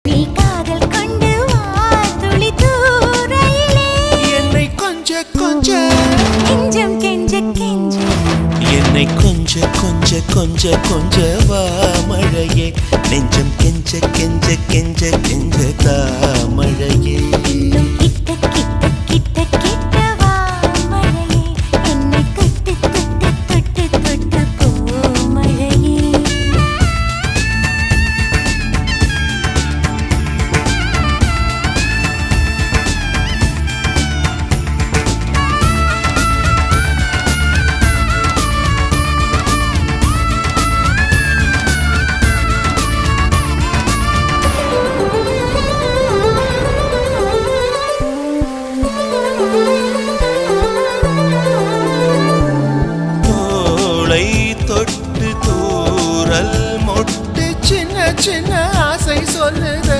நீ காதல் கொண்டு வா துளி தூரையிலே என்னை கொஞ்ச கொஞ்ச கெஞ்சம் கெஞ்ச கெஞ்ச என்னை கொஞ்ச கொஞ்ச கொஞ்ச கொஞ்ச வா மழையே நெஞ்சம் கெஞ்ச கெஞ்ச கெஞ்ச கெஞ்ச தா